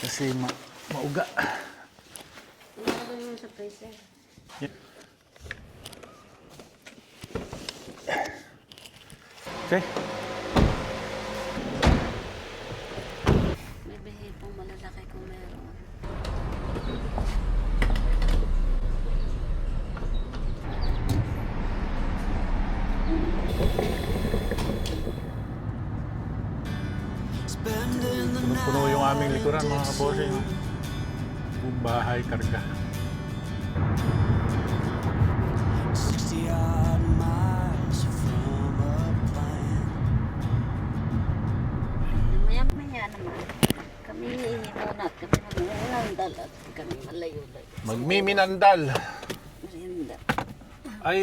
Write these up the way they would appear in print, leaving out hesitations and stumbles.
kasi mauga. Ilagay mo sa freezer. Yeah. Okay. May behipong malalaki kung meron. Puno yung aming likuran mga kabosing. Buong bahay karga. 60 odd miles from a plant. Maya-maya naman. Kami iinunan at kami mag-uunandal at kami malayo-layo. Magmiminandal. Merienda. Ay,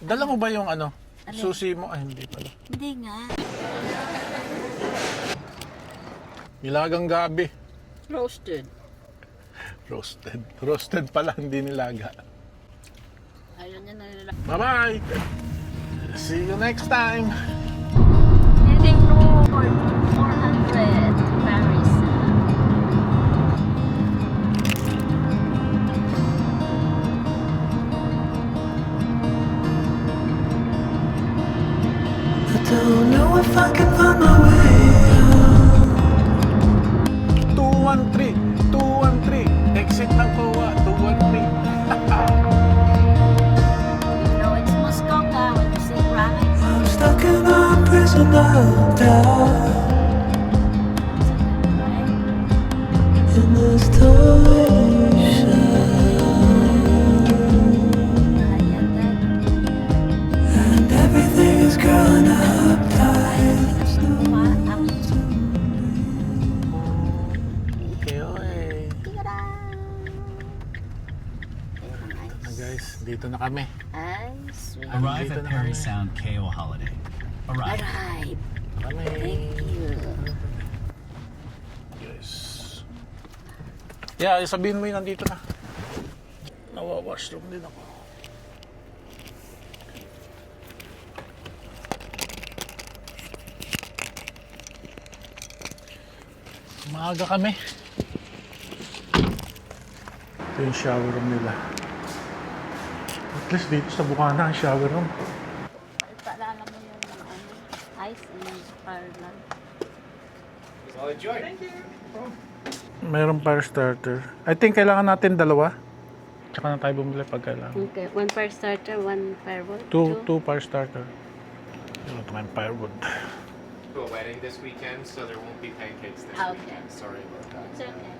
dala mo ba yung ano? Alin? Susi mo? Ay, hindi pala. Hindi nga. Nilagang gabi. Roasted. Roasted. Roasted pala, hindi nilaga. Ayaw niya na nila. Bye-bye! See you next time! Heading north. 400. Paris. I don't know if I can find my way out. 213! 213! Exit ng COA, 213. No, it's Muskoka when you see graphics. I'm stuck in a prison of doubt. In this torsion, and everything is growing up tight. Okay, okay. Guys, dito na kami. Ay, sweet. Arrive Dito at na Perry kami. Sound KO Holiday. Arrive. Arrive. Kami. Thank you. Yes. Yeah, sabihin mo yun, nandito na. Nawa-washroom din ako. Maaga kami. Ito yung shower room nila. At least dito sa Bukana, ang shower room. Paalala mo yung ice and fire lang. Mayroong fire starter. I think kailangan natin dalawa. Tsaka na tayo bumili pag kailangan. Okay, one fire starter, one firewood. Two fire starter. Ito tayong firewood. To a wedding this weekend, so there won't be pancakes this Okay. weekend. Sorry about that. It's okay.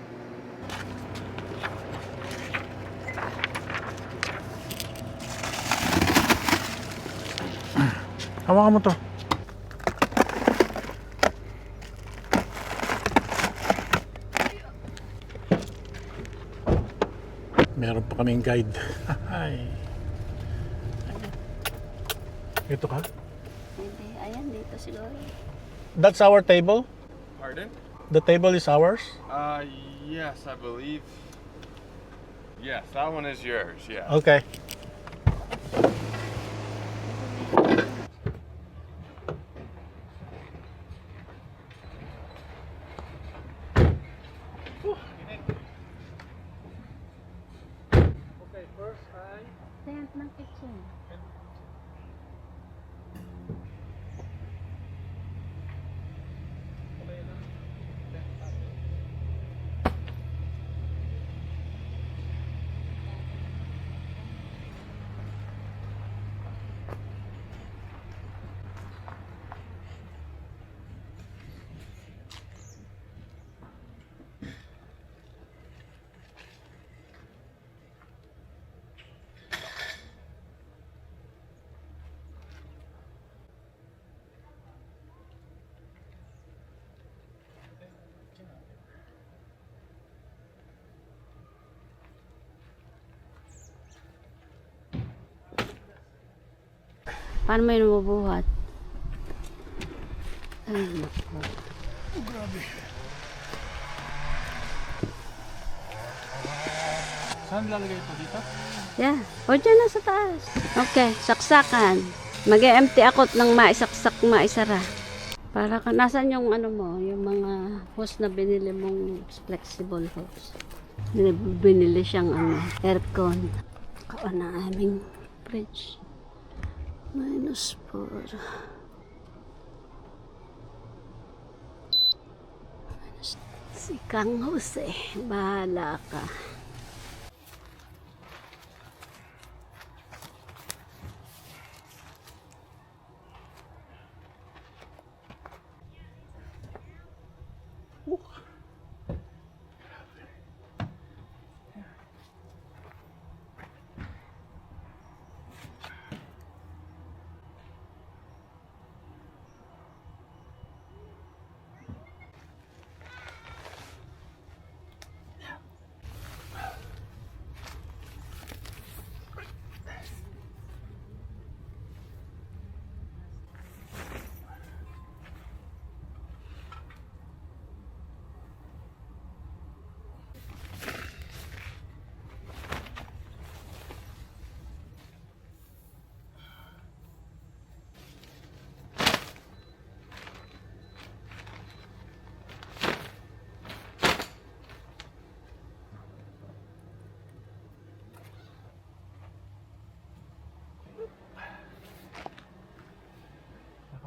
Hawakan mo to. Meron pa kaming guide. Ay. Ito ka? Hindi, ayan dito siguro. That's our table? Pardon? The table is ours? Yes, I believe. Yes, that one is yours, yeah. Okay. Okay, first Tent ng kitchen. Paano mo yun mabubuhat? Ay, naku. Saan lalagay ito? Dito? Yeah. O dyan na sa taas. Okay, saksakan. Mag-empty ako ng maisaksak, maisara. Para ka, nasan yung ano mo, yung mga hose na binili mong flexible hose. Binili siyang ano, aircon. Kao na aming fridge. -4. Si Kang Jose, bahala ka.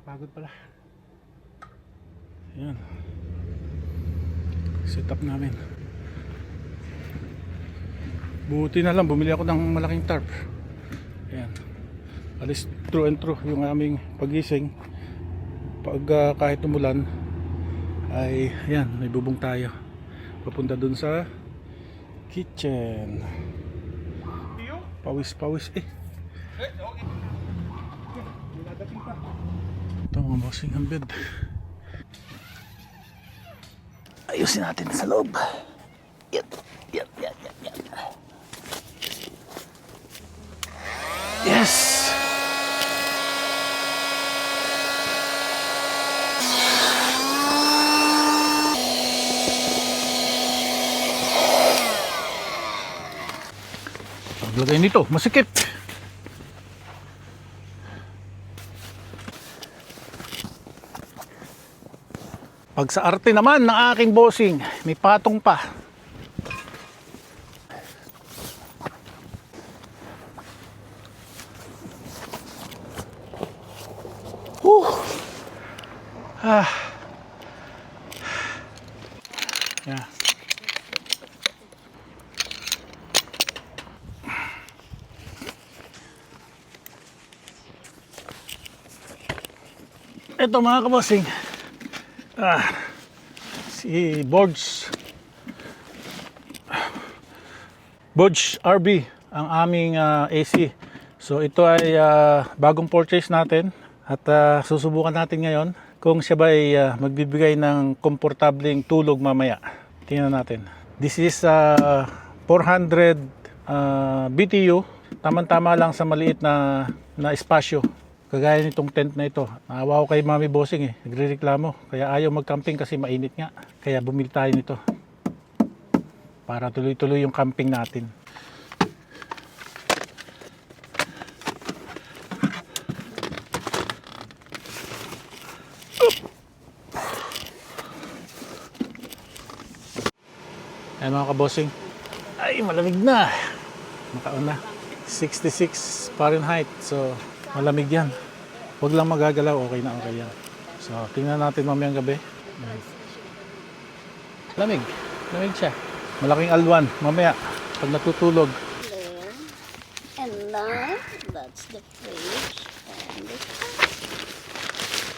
Nakapagod pala. Ayan. Set up namin. Buti na lang, bumili ako ng malaking tarp. Ayan. Alis true and true yung aming pagising. Pag kahit umulan, ay ayan, may bubong tayo. Papunta dun sa kitchen. Pawis-pawis eh. Ito mga bossing ang bed. Ayusin natin sa loob. Yan. Yes! Paglagay nito, masikip. Pag sa arte naman ng aking bossing, may patong pa. Yeah. Ito mga kabossing, si Borge RB ang aming AC. So ito ay bagong purchase natin at susubukan natin ngayon kung siya ba ay magbibigay ng komportableng tulog mamaya. Tingnan natin. This is 400 BTU, tamang-tama lang sa maliit na espasyo. Kagaya nitong tent na ito. Naawa ko kay Mami Bossing eh. Nagrereklamo. Kaya ayaw mag-camping kasi mainit nga. Kaya bumili tayo nito. Para tuloy-tuloy yung camping natin. Ayan mga kabossing. Ay, malamig na. Makaon na. 66 Fahrenheit. So, malamig yan. Huwag lang magagalaw, okay na okay yan. So, tingnan natin mamayang gabi. Lamig. Lamig siya. Malaking alwan mamaya pag natutulog. There. And now, that's the fridge. And the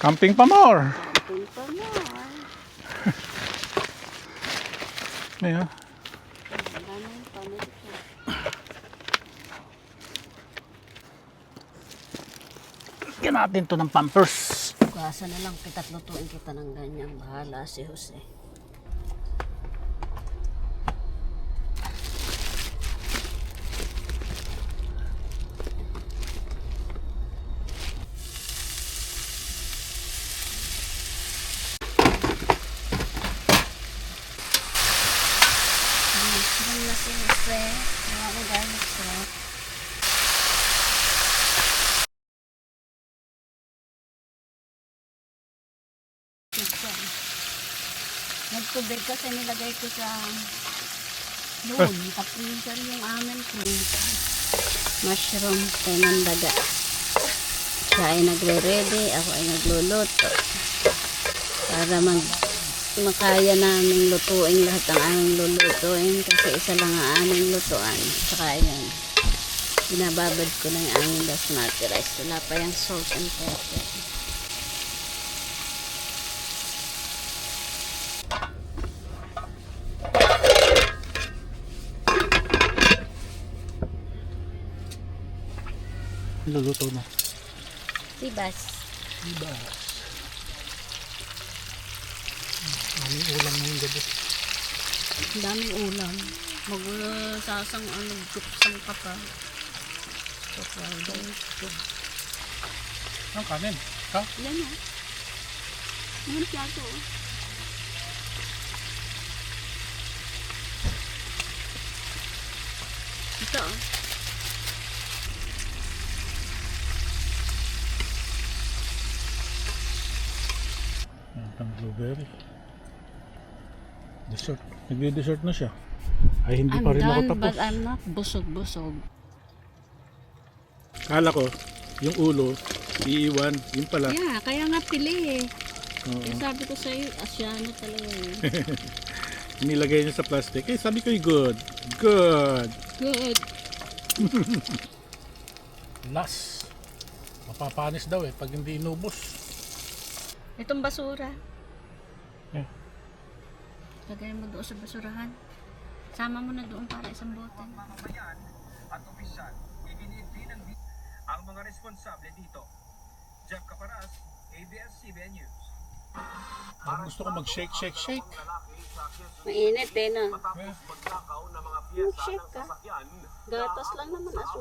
Camping pa more. camping pa more. Ayan. Maraming panit siya. Lagyan natin to ng pampers. Bukasan na lang kita't lutuin kita ng ganyan. Bahala si Jose. Masarap na si Jose. Marami dahil siya. Nagtubig kasi nilagay ko sa doon. Kaprisan yung amin ko. Mushroom, tenang daga. Siya ay nagre-ready, ako ay nagluluto. Para makaya naming lutuin lahat ang aming lulutuin kasi isa lang ang aming lutuan. Saka yan, binababad ko na yung aming basmati rice. Wala pa yung salt and pepper. Luluto na. Sibas. Aming ulam ngayong gabi. Ang daming ulam. Magsasang gupsang ka pa. Ang kanin. Ha? Yan na. Yan plato. Ito oh. Ang blueberry. Dessert. Nagdi-dessert na siya. Ay, hindi I'm pa rin ako done, tapos. but I'm not busog-busog. Kala ko, yung ulo, iiwan. Yun pala. Yeah, kaya nga pili eh. Oo. Kaya sabi ko sa'yo, asyano talaga yun. Nilagay niya sa plastic. Eh, sabi ko, good. Good. Good. Last. Mapapanis daw eh, pag hindi inubos. Itong basura. Yeah. Lagay mo doon sa basurahan. Sama mo na doon para isang bote. Mamamayan at opisyal. Ibinid din ang mga responsable dito. Jeff Caparas, ABS-CBN News. Parang gusto ko mag-shake, shake, shake. Mainit eh na. Yeah. Shake ka. Gatas lang naman aso.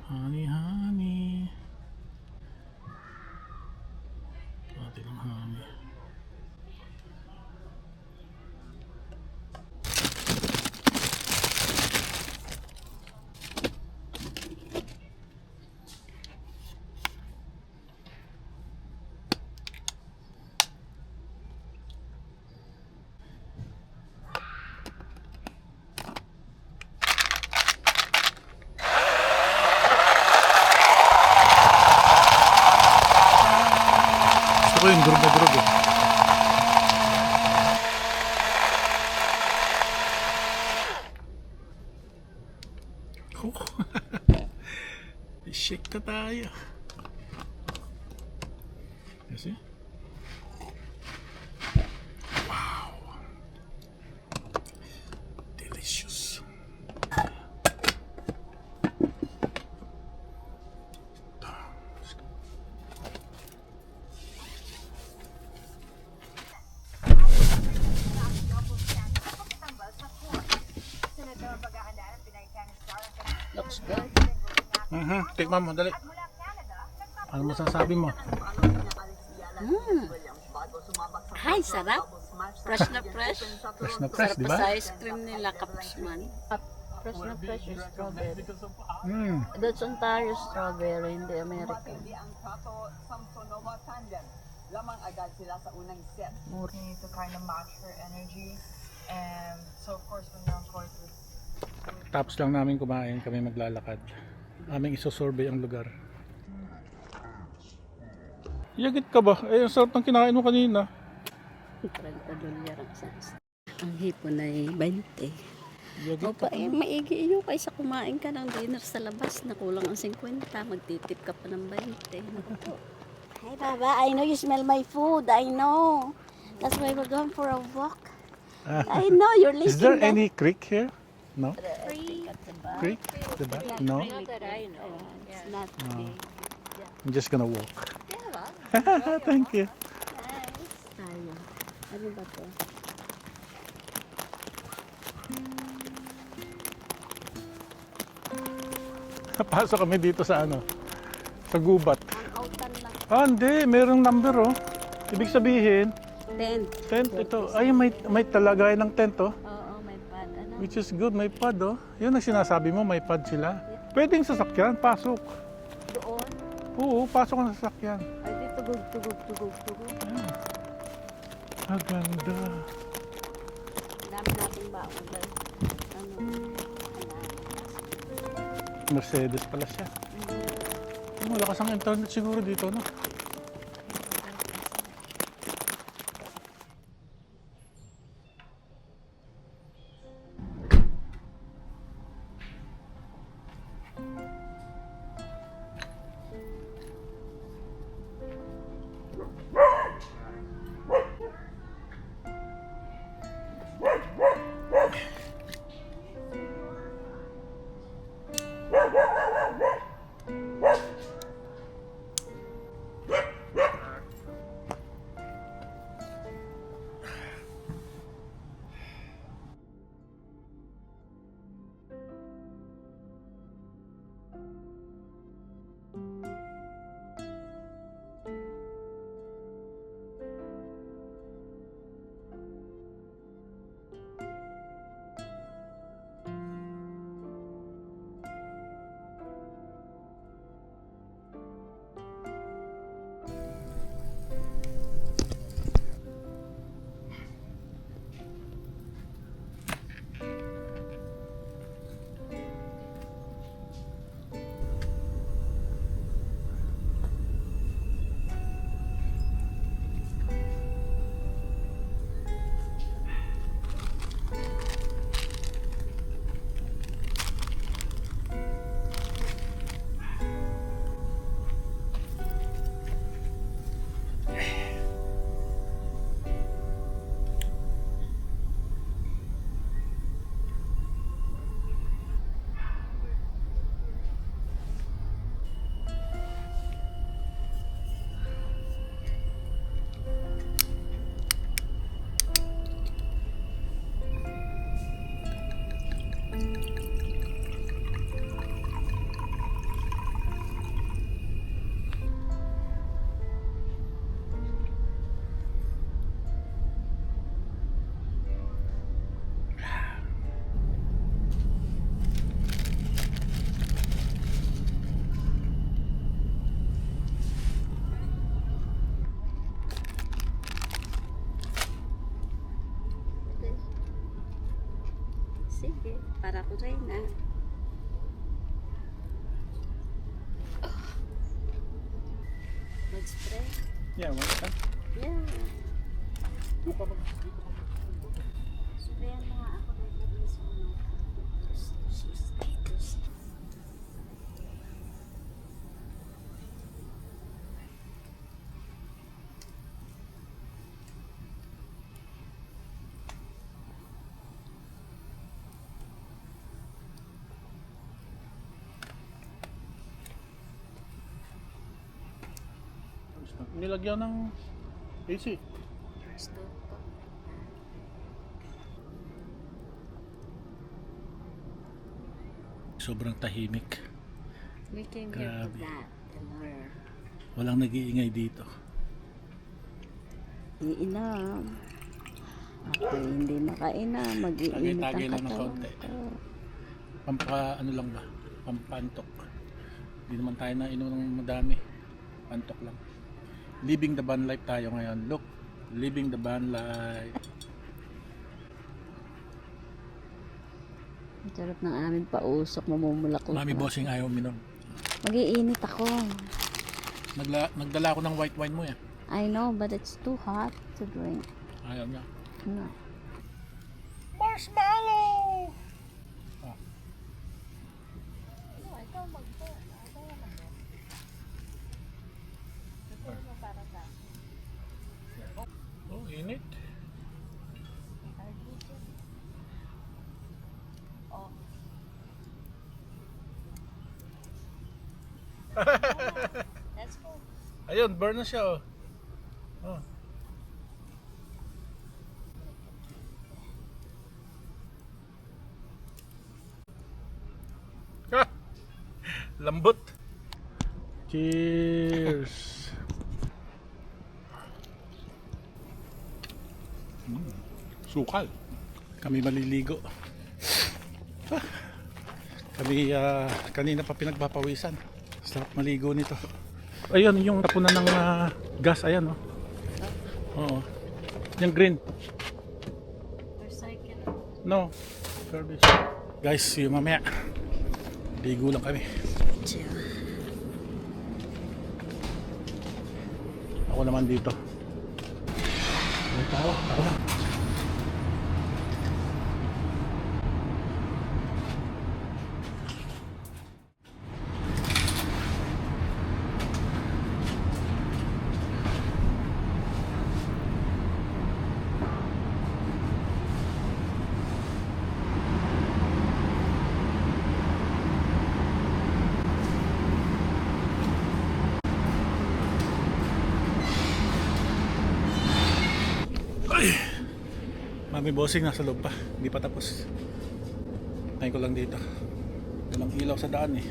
Honey, honey. Pati lang honey. Gusto ko yung durog na durog eh. Shake na tayo. Kasi? Wow. Delicious. Looks good. Tikman mo, dali. Ano masasabi mo? Ay, sarap. Fresh na fresh. Fresh na fresh, Sarap di pa ba? sa ice cream nila, Kapsman. Fresh na fresh yung strawberry. That's Ontario strawberry, hindi American. ang Tato Samsonova tandem. Lamang agad sila sa unang set. You need to kind of match her energy. And so of course when you're on court with Tapos lang namin kumain, kami maglalakad. Aming isosurvey ang lugar. Yagit ka ba? Eh, ang sarap ng kinain mo kanina. $30 ang isang isa. Ang hipon ay 20. Yagit Opa, eh, maigi iyo kaysa kumain ka ng dinner sa labas na kulang ang 50. Magtitip ka pa ng 20. Naku. Hi, Baba. I know you smell my food. I know. That's why we're going for a walk. I know you're Is there listening. any creek here? No? Free. Creek? Diba? No? Not that I know. It's not big. I'm just gonna walk. Yeah, Thank you. nice. Tayo. Ano ba to? Pasok kami dito sa ano, sa gubat. Ang outan lang. Ah, hindi. Merong number, oh. Ibig sabihin, Tent. tent ito. Ay, may talagay ng tent, oh. Oo, may pad. Ano? Which is good. May pad, oh. Yun ang sinasabi mo, may pad sila. Pwedeng sasakyan, pasok. Doon. Oo, pasok ang sasakyan. Ay, di tugog. Ayan. Ah, ganda. Dami nating baon dahil. Ano? Mercedes pala siya. Malakas ang internet siguro dito, no? Sige, para ko rin na. Mag-spray. Yeah, one time. Yeah. Sprayan mo nga ako ng sa ano. Nilagyan ng AC. Stove ko. Sobrang tahimik. We came here for Grabe. that. Hello. Walang nag-iingay dito. Iinom. Ako hindi makainom. Mag-iinit Tagay-tagay ang lang ng katawan kaunti. ko. Ano lang ba? Pampantok. Hindi naman tayo na inom ng madami. Pantok lang. Living the van life tayo ngayon. Look, living the van life. Ang sarap ng aming pausok. Mamumulak ko. Mami bossing ayaw minom. Mag-iinit ako. Nagdala ako ng white wine mo eh. I know, but it's too hot to drink. Ayaw niya. No. Marshmallow! Oh, init. That's Ayun, burn na siya oh. Oh. Ah! Lambot. Cheers. Sukal. Kami maliligo. Ah. Kami kanina pa pinagpapawisan. Sarap maligo nito. Ayun yung tapunan ng gas, ayan oh. Oo. Yung green. Recycle. No. Garbage. Guys, yung mamaya. Ligo lang kami. Chill. Ako naman dito. May tao. Ako na. Mami bossing nasa loob pa, hindi pa tapos. Tayo ko lang dito. Walang ilaw sa daan eh.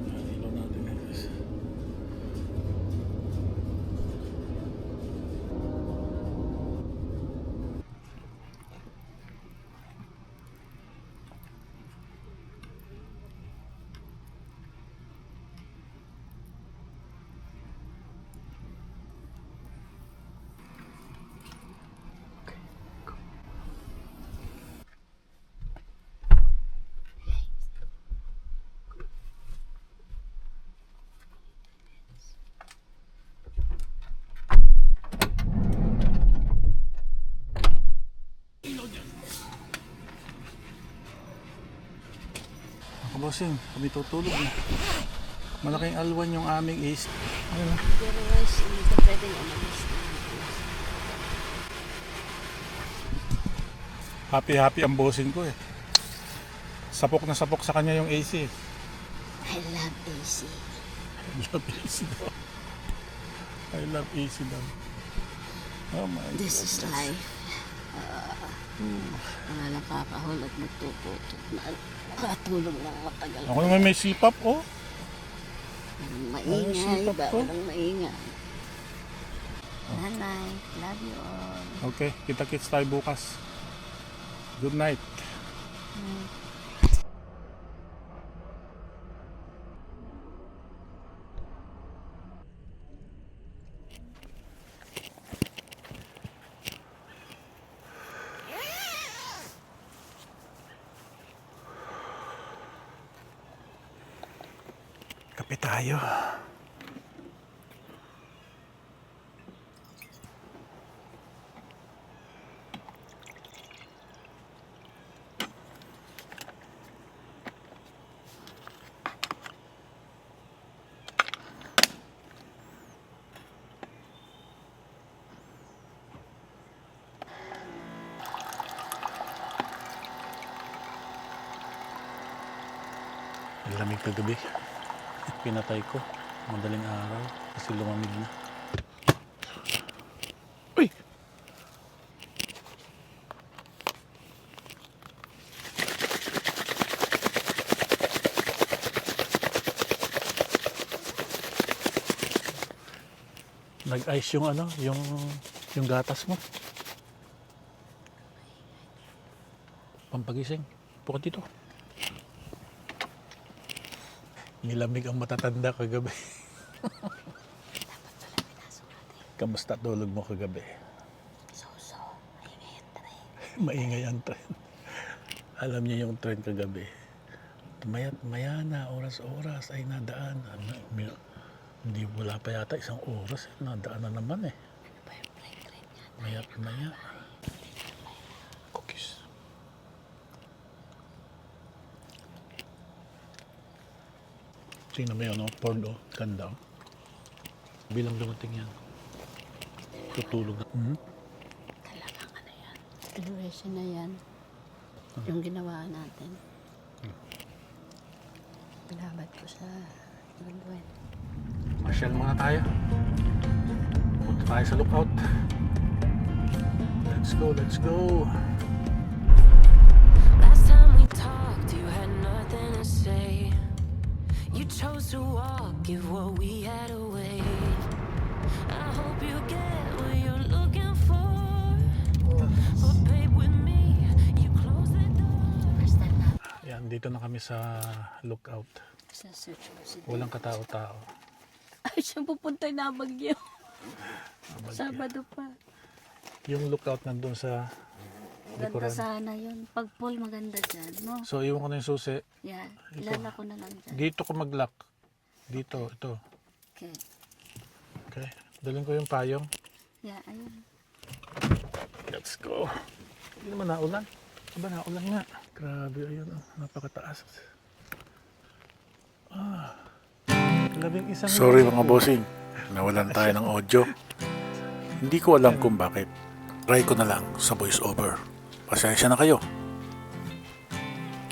Ayan, ilaw natin guys. Ako bossing, kami tutulog na. Malaking alwan yung aming is. Ayun. Pero guys, hindi ka pwedeng umalis. Happy ang bossing ko eh. Sapok na sapok sa kanya yung AC. I love AC. I love AC daw. I love AC daw. Oh my This is life. Wala lang kakahol at magtuputot na katulog ng matagal. Ako naman may sipap oh. Maingay, sipap ba? ko. Walang maingay. Nanay, love you all. Okay, kita-kits tayo bukas. Good night. Kape tayo. Lamig kagabi. Pinatay ko. Madaling araw. Kasi lumamig na. Uy! Nag-ice yung ano, yung gatas mo. Pampagising. Puka dito. Nilamig ang matatanda kagabi. Kamusta tulog mo kagabi? So, maingay ang tren. Maingay ang tren. Alam niya yung tren kagabi. Maya't maya na, oras-oras ay nadaan. Hindi wala pa yata isang oras. Nadaan na naman eh. Maya't maya. Cookies. Tingnan mo yun, no? Porn, oh. Ganda. Bilang dumating yan. Tutulog na. Talagang ano yan. Celebration na yan. Yung ginawa natin. Labat ko sa Goldwyn. Pasyal muna tayo. Punta tayo sa lookout. Let's go, let's go. Last time we talked, you had nothing to say. You chose to walk, give what we had away. I hope you get what you're looking for. But babe, with me, you close the door. First time na Yan, dito na kami sa lookout. sa search mo si Walang katao-tao. Ay, siya pupunta na Bagyo. Sabado pa. Yung lookout nandun sa Ganda likuran. sana yun. Pag Paul, maganda dyan, no? So, iwan ko na yung susi. Yan. Ilala ko na lang dyan. Dito ko mag-lock. Dito, ito. Okay. Okay. Dalhin ko yung payong. Yeah, ayun. Let's go. Hindi naman naulan. Aba, naulan nga. Grabe, ayun. Oh, napakataas. Sorry mga bossing. Nawalan tayo ng audio. Hindi ko alam kung bakit. Try ko na lang sa voice over. Pasensya na kayo.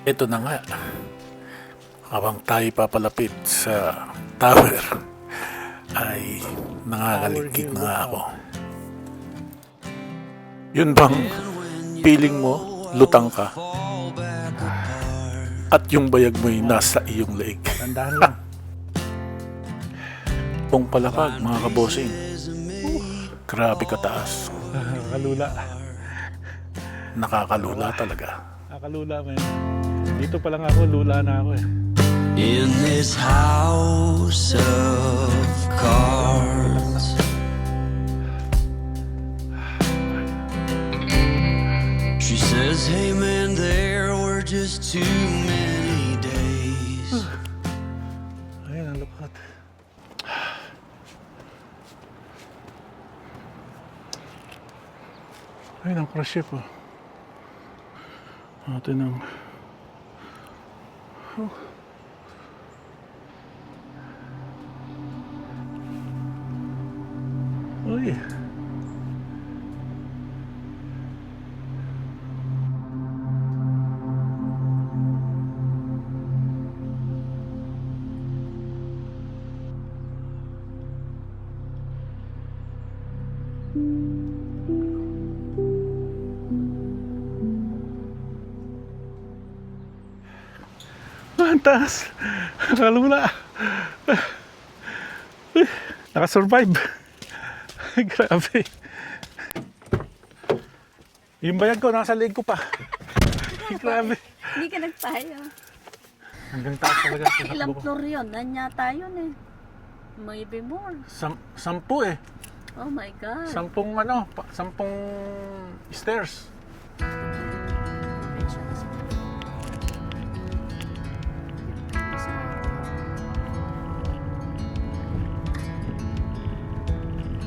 Ito na nga. Habang tayo papalapit sa tower, ay nangangaligkik na nga ako. Yun bang feeling mo, lutang ka? At yung bayag mo'y nasa iyong leeg. Tandaan lang. Pong palapag, mga kabosing. Grabe kataas. Nakakalula. Nakakalula talaga. Nakakalula, man. Dito pa lang ako, lula na ako eh. In this house of cards, she says, hey man, there were just too many days. Ayun, ang lukat. Ayun, ang crush ship oh. Atin ang... Oh. Uy. Ang taas. Nakalula. Nakasurvive. Grabe. Yung bayag ko, nasa leeg ko pa. Grabe. Hindi ka nagpayo. Hanggang taas talaga. Ilang floor yun? Nanyata yun eh. Maybe more. Sampu eh. Oh my God. Sampung stairs.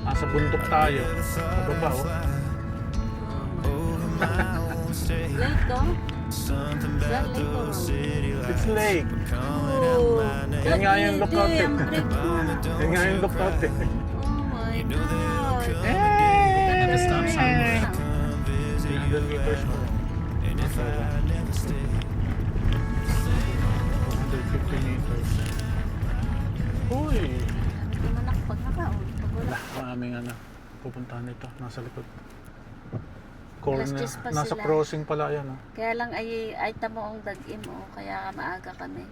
Nasa bundok tayo. Pababa oh. Lake, no? Is that lake or road? It's lake. Oh, Yan nga yung lookout eh. ang break mo. Yan nga yung lookout eh. Oh my God. Hey! stop sign. 300 meters mo. 150 meters. Uy! Hindi mo nakapagkakaon. Pag wala. Maraming pupuntahan ito. Nasa likod. Alas Corner. 10 pa Nasa sila. crossing pala yan. Oh. Kaya lang ay tamo ang dagim oh. Kaya maaga kami.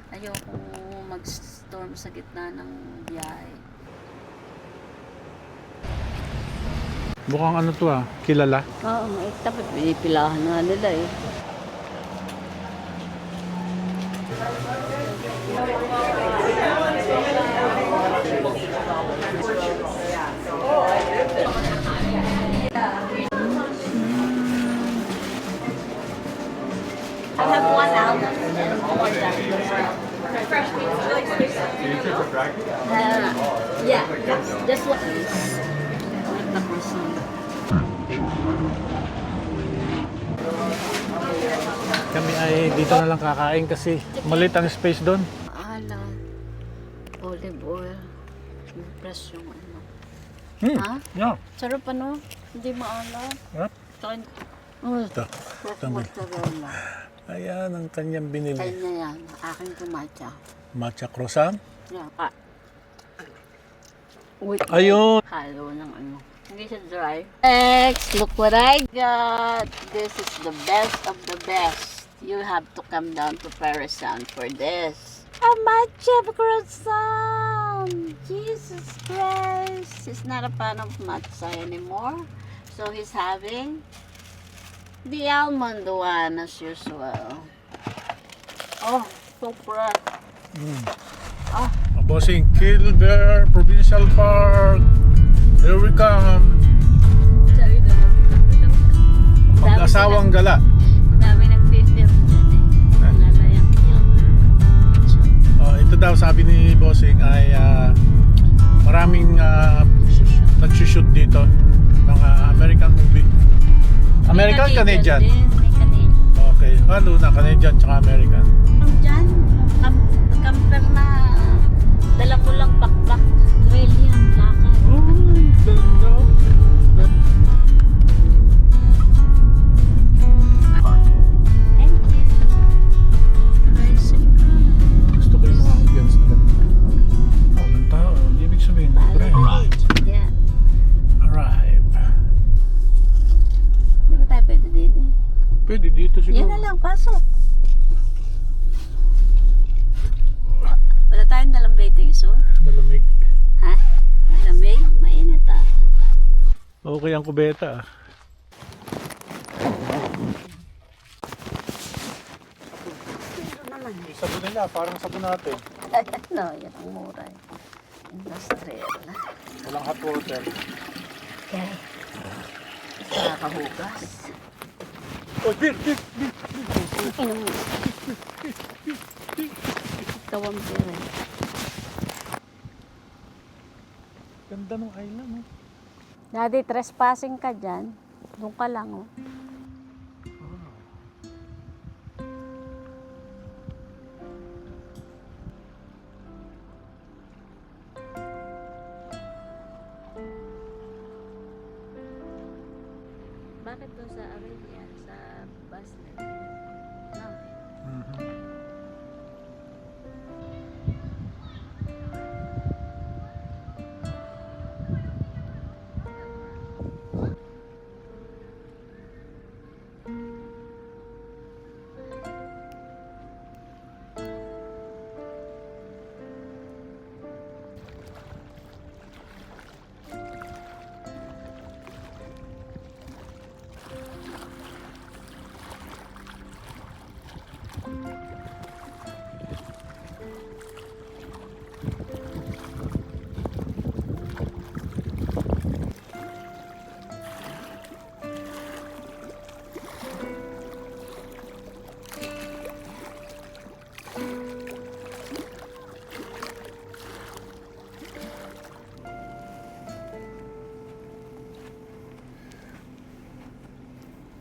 Ayoko mag-storm sa gitna ng biyahe. Mukhang ano to kilala. Oo, dapat pinipilahan nga nila eh. I have one out and one down. Fresh yeah, just what is. Kami ay dito na lang kakain kasi maliit ang space doon. Ala, olive oil. Press yung ano. Ha? Yeah. Sarap ano? Hindi maalat. Sarap. Kain. Oh, Ito. fresh Tama. mozzarella. Ayan ang kanyang binili. Kanya yan. Aking kumatsa. Matcha croissant. Yeah, Wait, Ayun. halo ng ano. Hindi siya dry. Next, look what I got. This is the best of the best. You have to come down to Parasan for this. A matcha croissant! Jesus Christ! He's not a fan of matcha anymore. So he's having the almond one as usual. Oh, super. Bossing Kilbear Provincial Park. Here we come. Sabi daw, Mag-asawang gala. dami nag-film dyan eh. Wala na yung film. Ito daw sabi ni Bossing ay maraming nagsushoot dito ng American movie. American, Canadian? May Canadian. Okay, halo na Canadian tsaka American. Ang dyan, camper na dala ko lang pakpak. Trail yan, lakad. Ganda. Thank you. Gusto ko yung mga ambience na ganda. Ng tao, ibig sabihin, pre. Arrived. Yeah. Arrive. Di ba tayo pwede din eh? Pwede dito siguro. Yan na lang, pasok. Wala tayong dalang baiting suit. Malamig. Ha? Malamig? Mainit ah. Okay ang kubeta. Meron naman. Sabon nila, parang sabon natin. No, yan ang mura eh. Industrial. Walang hot water. Okay. Nakakahugas. Oh, bir. Inom mo. Ikaw ang pera. Ganda ng island, oh. Daddy, trespassing ka dyan. Doon ka lang, oh. Bakit doon sa Arabia, sa bus na? No.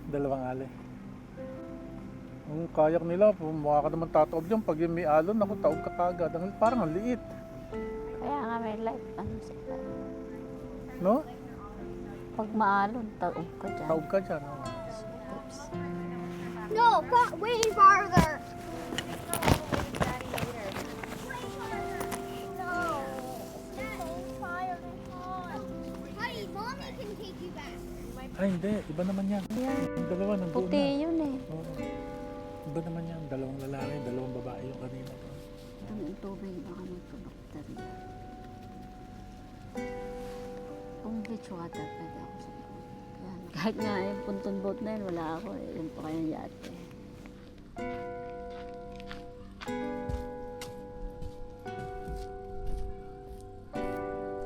Dalawang ali. Ang kayak nila, mukha ka naman tataob dyan. Pag yung may alon, ako taob ka kagad. Parang ang liit. Kaya nga may light. Ano sila? No? Pag maalon, taob ka dyan. Taob ka dyan. Oh. Oops. No, way farther. No. Buddy, mommy can take you back. Ay, hindi. Iba naman yan. Yung dalawa, nandun Puti na. yun eh. Oo. Iba naman yan. Dalawang lalaki, dalawang babae yung kanina. Ano yung tubig baka may produkter na. Kung beach water, pwede ako sa boat. Yan. Kahit nga yung pontoon boat na yun, wala ako eh. Yun pa kayong yate.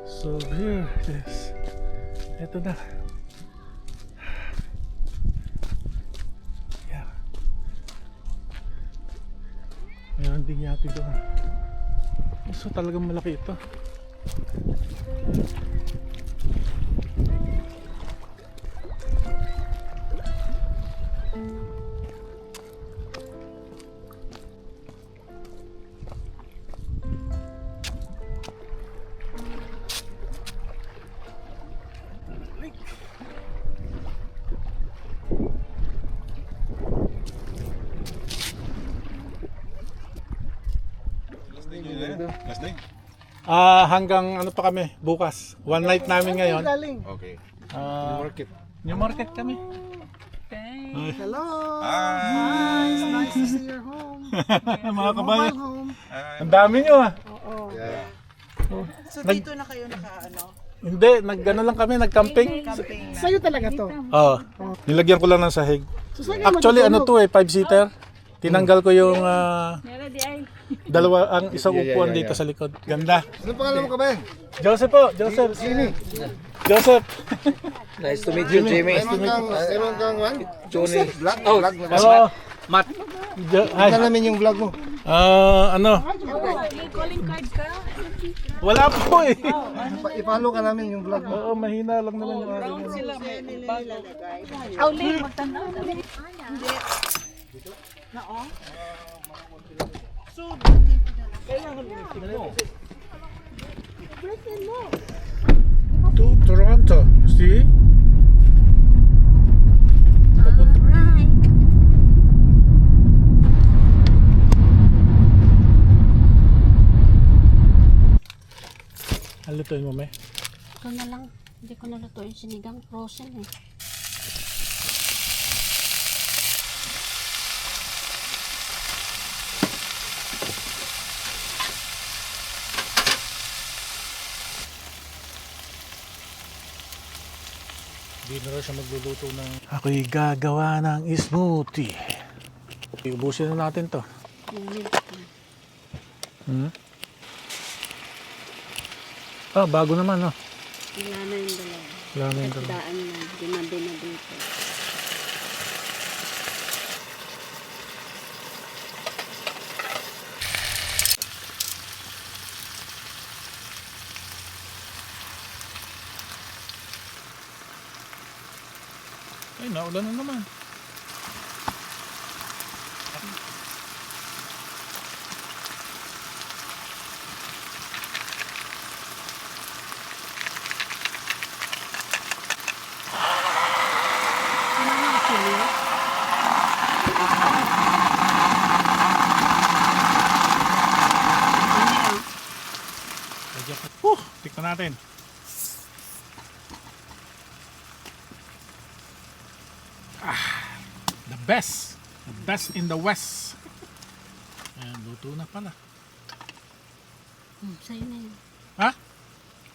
So here it is. Ito na. Yeah. Mayroon ding yati doon. So talagang malaki ito. Last day. Hanggang ano pa kami, bukas. One night namin ngayon. Okay. New Market kami. Hello. Hi. Nice to see your home. Mga kabayan. Home. Ang dami nyo ah. So dito na kayo naka-ano? Hindi, nag-ano lang kami, nag-camping. Camping na. Sa'yo talaga to? Oo. Nilagyan ko lang ng sahig. So saan Actually, ano to eh, 5-seater. Tinanggal ko yung dalawa, ang isang upuan dito sa likod. Ganda. Ano pangalan mo ka ba? Joseph po, Joseph. Joseph. Nice to meet you, Jimmy. Meron kang one? Johnny. Vlog? Vlog na ba? Hello. Matt. Hi. namin yung vlog mo. Ano? May calling card ka? Wala po eh. I-follow ka namin yung vlog mo. Oo, mahina lang naman yung aking ano. Auli, magtanaw. To Toronto. See? Halutuin mo, me? Ito na lang. Hindi ko naluto yung sinigang frozen eh. Hindi na rin siya magluluto ng... Ako'y gagawa ng smoothie. Iubusin na natin to. Yung milk na. Bago naman, no? Wala na yung dalawa. Wala na yung dalawa. Daan na. Dinabi na dito. Ay, naulan na naman. Tikman natin. The best. The best in the West. Ayan, luto na pala. Sa'yo na yun. Ha?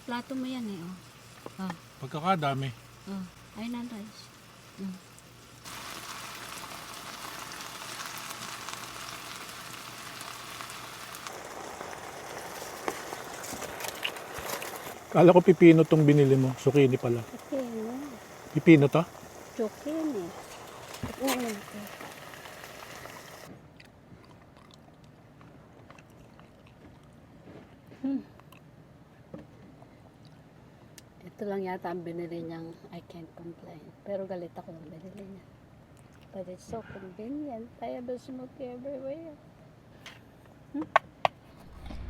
Plato mo yan eh. Oh. Pagkakadami. Ayun ang rice. Kala ko pipino tong binili mo. Zucchini pala. Okay na. Pipino to? Zucchini. Oo. Ito lang yata ang binili niyang I can't complain. Pero galit ako ng binili niya. But it's so convenient. I have a smoothie everywhere.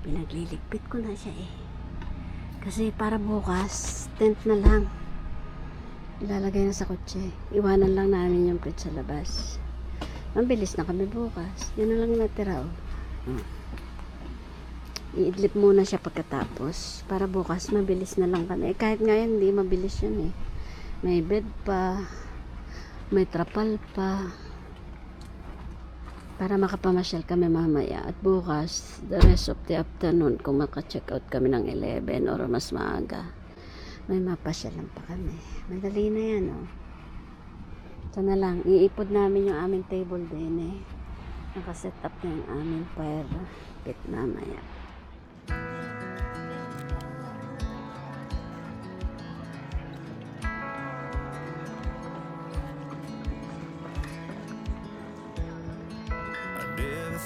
Pinagliligpit ko na siya eh. Kasi para bukas, tent na lang. Ilalagay na sa kotse. Iwanan lang namin yung plate sa labas. Mabilis na kami bukas. Yan na lang natira oh. Iidlip muna siya pagkatapos. Para bukas, mabilis na lang kami. Kahit ngayon, hindi mabilis yun eh. May bed pa. May trapal pa. Para makapamasyal kami mamaya. At bukas, the rest of the afternoon, kung maka-check out kami ng 11 or mas maaga, may mapasyalan pa kami. Madali na yan, oh. Ito na lang. Iipod namin yung aming table din, eh. Nakaset up na yung aming fire pit mamaya.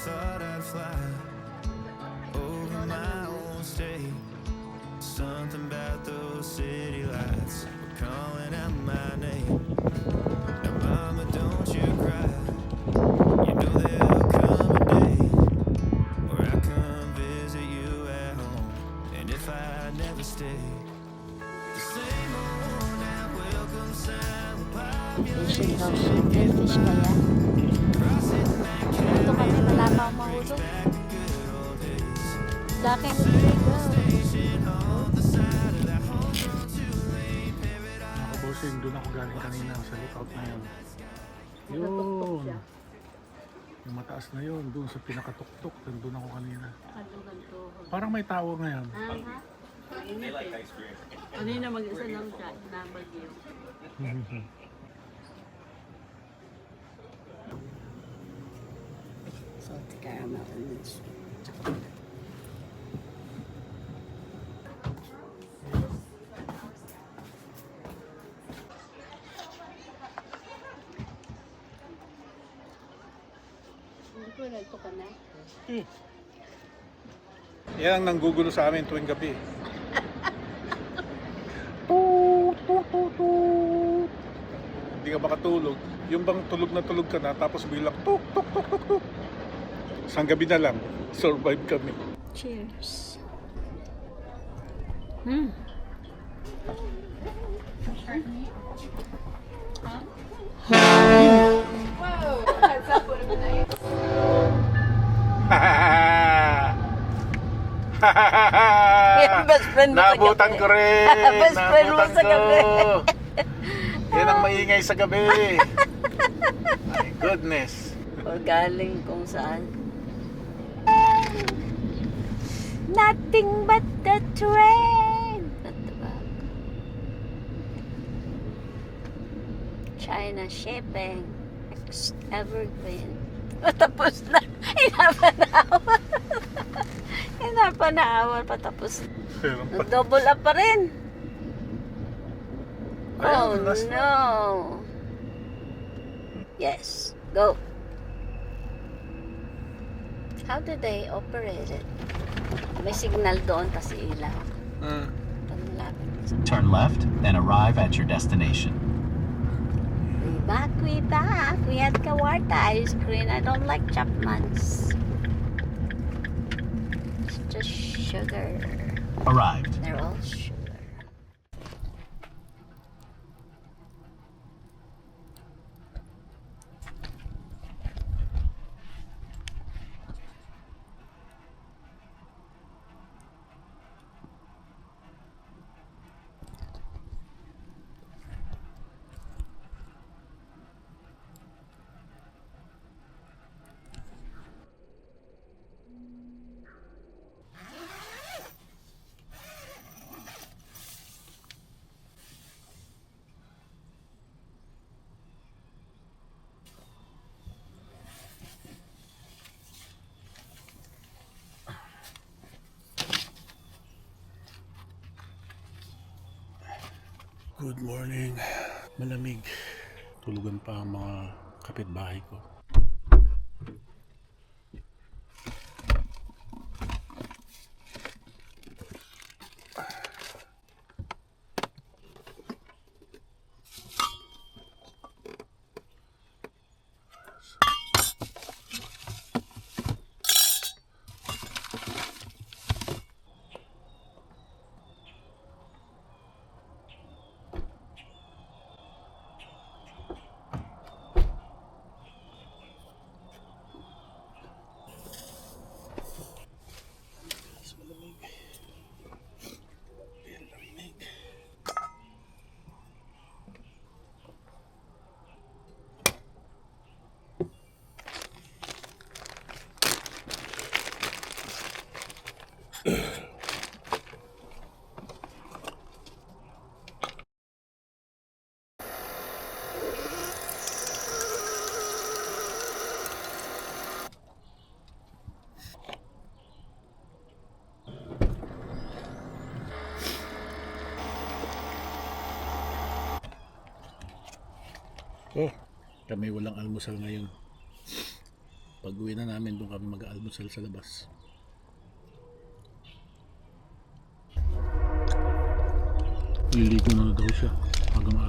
Thought I'd fly over my own state. Something about those city lights were calling out my name. Now, mama, don't you cry. You know there'll come a day where I come visit you at home. And if I never stay, the same old now welcome sound will pop your Fishing daw siya. Fish pa yan. Ito kami, wala pa ang mahulog. Laki ng ligaw. Wishing on the side of that homegrown two-lane paradise. Mga bossing, doon ako galing kanina sa lookout na yun. Yun. Yung mataas na yun, doon sa pinakatuktok, doon ako kanina. Parang may tao ngayon. Kanina mag-isa lang siya, nabagyo. Salty caramel and sweet. Hindi ko nagpo ka na. Yan ang nanggugulo sa amin tuwing gabi. Toot, toot, toot, toot. Hindi ka makatulog. Yung bang tulog ka na tapos biglang tuk, tuk, tuk, tuk, tuk. Isang gabi na lang, survive kami. Cheers. Yan, best friend mo sa Nabutan gabi. ko rin. Best friend mo Nabutan sa gabi. ko. Yan ang maingay sa gabi. My goodness. O galing kung saan. Nothing but the train. At the back. China shipping. Evergreen. Patapos na. Inapanawal. Inapanawal. Patapos. Nag-double up pa rin. Oh no. Yes. Go. How do they operate it? May signal doon kasi ilaw. Pag malapit na sa... Turn left and arrive at your destination. We back. We had Kawarta ice cream. I don't like Chapman's. It's just sugar. Arrived. They're all sugar. Good morning. Malamig. Tulugan pa ang mga kapitbahay ko. Oh, kami walang almusal ngayon. Pag-uwi na namin, doon kami mag-almusal sa labas. Liligo na daw siya hanggang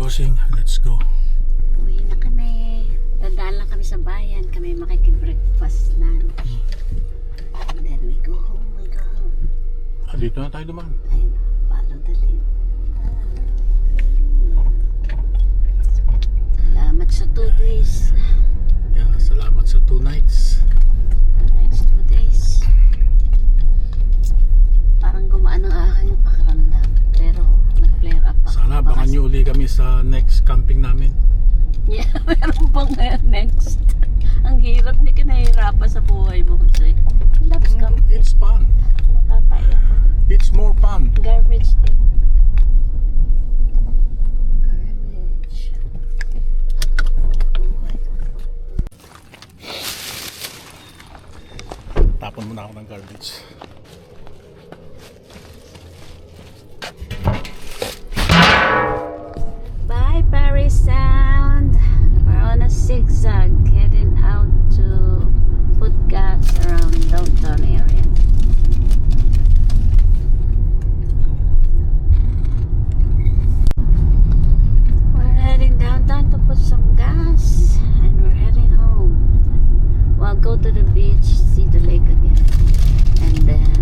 bossing, let's go. Uwi na kami. Dadaan lang kami sa bayan. Kami makikibreakfast na. And then we go home. Dito na tayo dumaan. Ayun, follow the lead. Salamat sa 2 days. Yeah, salamat sa 2 nights. 2 nights, 2 days. Parang gumaan ang aking pakiramdam. Pero nag-flare up ako. Sana abangan nyo uli kami sa next camping namin. Yeah, meron bang next? Ang hirap, hindi ka nahihirapan sa buhay mo kasi. Loves ka. It's fun. Natatay ako. It's more fun. Garbage din. Garbage. Tapon muna ako ng garbage. Bye, Paris Sound. We're on a zigzag heading out to put gas around downtown area. We're heading downtown to put some gas and we're heading home. We'll go to the beach, see the lake again, and then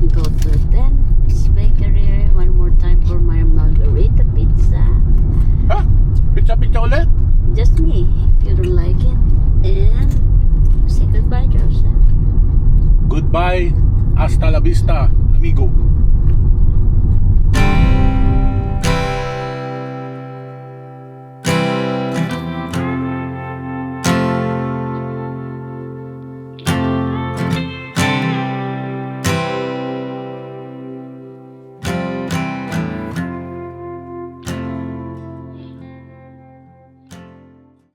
go to Den's Bakery one more time for my margarita pizza. Ha? Pizza ulit? Just me, if you don't like it. And say goodbye, Joseph. Goodbye. Hasta la vista, amigo.